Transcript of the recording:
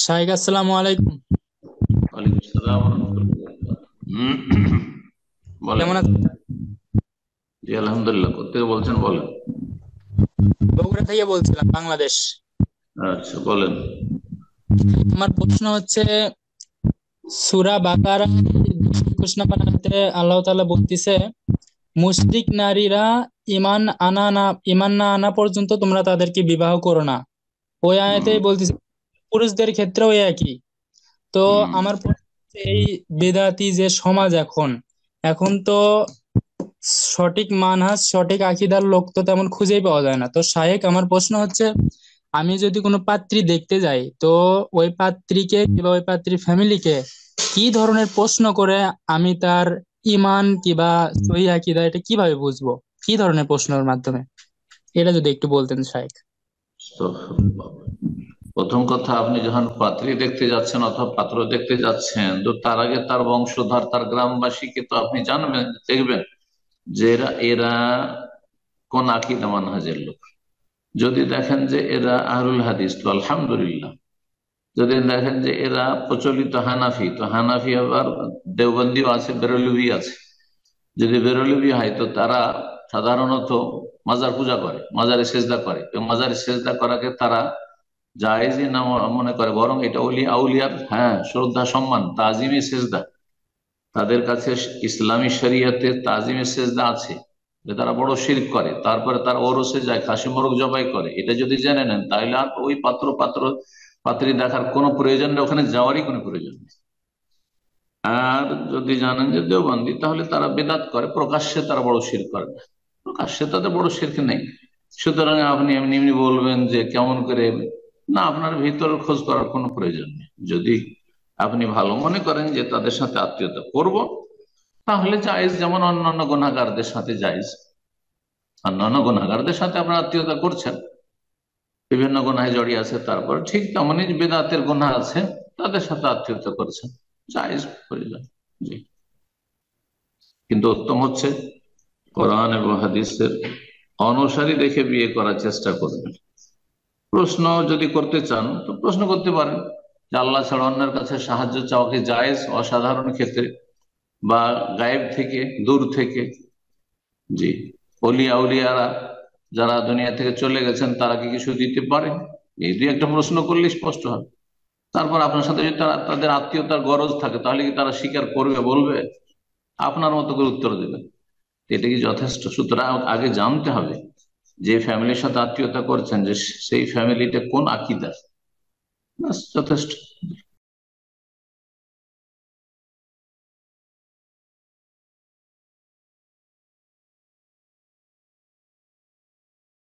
শাইখ, আসসালামু আলাইকুম। ওয়ালাইকুম আসসালাম ওয়া রাহমাতুল্লাহ। বলেন। কেমন আছেন? জি আলহামদুলিল্লাহ। কোথেকে বলছেন বলেন। বগুড়া থেকে বলছিলাম, বাংলাদেশ। আচ্ছা বলেন। আমার প্রশ্ন হচ্ছে, সূরা বাকারা ২২ নম্বর আয়াতে আল্লাহ তাআলা বলতিছে, মুশরিক নারীরা ঈমান না আনা পর্যন্ত তোমরা তাদেরকে বিবাহ করো না। ওই হুম আয়াতেই বলতিছে পুরুষদের ক্ষেত্রেও একই। তো হুম আমার প্রশ্ন হচ্ছে, এই বেদাতি যে সমাজ এখন এখন তো সঠিক মানহাজ সঠিক আকীদার লোক তো তেমন খুঁজেই পাওয়া যায় না। তো শায়েখ, আমার প্রশ্ন হচ্ছে, আমি যদি কোনো পাত্রী দেখতে যাই, তো ওই পাত্রীকে কিংবা ওই পাত্রীর ফ্যামিলিকে কি ধরনের প্রশ্ন করে আমি তার ইমান কিংবা সহিহ আকীদা এটা কিভাবে বুঝবো? কি ধরনের প্রশ্নের মাধ্যমে, এটা যদি একটু বলতেন শায়েখ। আস্তাগফিরুল্লাহ। প্রথম কথা, আপনি যখন পাত্রী দেখতে যাচ্ছেন অথবা পাত্র দেখতে যাচ্ছেন, তো তার আগে তার বংশধর তার গ্রামবাসীকে তো আপনি জানবেন, দেখবেন যে এরা এরা কোন আকীদা মানহাজের লোক। যদি দেখেন যে এরা আহলুল হাদিস তো আলহামদুলিল্লাহ। যদি দেখেন যে এরা প্রচলিত হানাফি, তো হানাফি আবার দেওবন্দিও আছে, বেরলভি আছে। যদি বেরলভি হয় তো তারা সাধারণত মাজার পূজা করে, মাজারে সেজদা করে, এবং মাজারে সেজদা করাকে তারা জায়েজই না মনে করে, বরং এটা আউলিয়ার শ্রদ্ধা সম্মান, তাজিমে সেজদা। তাদের কাছে ইসলামী শরিয়তে তাজিমে সেজদা আছে, যে তারা বড় শিরক করে, তারপরে তারা ওরসে যায়, খাসি মোরগ জবাই করে। এটা যদি জেনে নেন তাহলে আর ওই পাত্রী দেখার কোনো প্রয়োজন নেই, ওখানে যাওয়ারই কোনো প্রয়োজন নেই। আর যদি জানেন যে দেওবন্দি, তাহলে তারা বেদাত করে, প্রকাশ্যে তারা বড় শিরক করে না, প্রকাশ্যে তাদের বড় শিরক নেই। সুতরাং আপনি এমনি এমনি বলবেন যে কেমন করে, না, আপনার ভিতর খোঁজ করার কোনো প্রয়োজন নেই। যদি আপনি ভালো মনে করেন যে তাদের সাথে আত্মীয়তা করব, তাহলে জায়েজ, যেমন অন্যান্য গুনাহগারদের সাথে জায়েজ। অন্যান্য গুনাহগারদের সাথে আপনার আত্মীয়তা করছেন, বিভিন্ন গুনাহে জড়িয়ে আছে, তারপর ঠিক তেমনই বেদাতের গুনাহ আছে, তাদের সাথে আত্মীয়তা করছেন, জায়েজ প্রয়োজন। জি। কিন্তু উত্তম হচ্ছে কোরআন এবং হাদিসের অনুসারী দেখে বিয়ে করার চেষ্টা করবেন। প্রশ্ন যদি করতে চান তো প্রশ্ন করতে পারেন যে আল্লাহ ছাড়া অন্যের কাছে সাহায্য চাওয়া কি জায়েজ অসাধারণ ক্ষেত্রে, বা গায়েব থেকে, দূর থেকে। জি। আউলিয়ারা যারা দুনিয়া থেকে চলে গেছেন তারা কি কিছু দিতে পারে? এই দুই একটা প্রশ্ন করলে স্পষ্ট হবে। তারপর আপনার সাথে যদি তাদের আত্মীয়তার গরজ থাকে, তাহলে কি তারা স্বীকার করবে, বলবে? আপনার মতো করে উত্তর দেবেন। এটা কি যথেষ্ট? সুতরাং আগে জানতে হবে যে ফ্যামিলির সাথে আত্মীয়তা করছেন, যে সেই ফ্যামিলিটা কোন আকীদার। ব্যাস যথেষ্ট।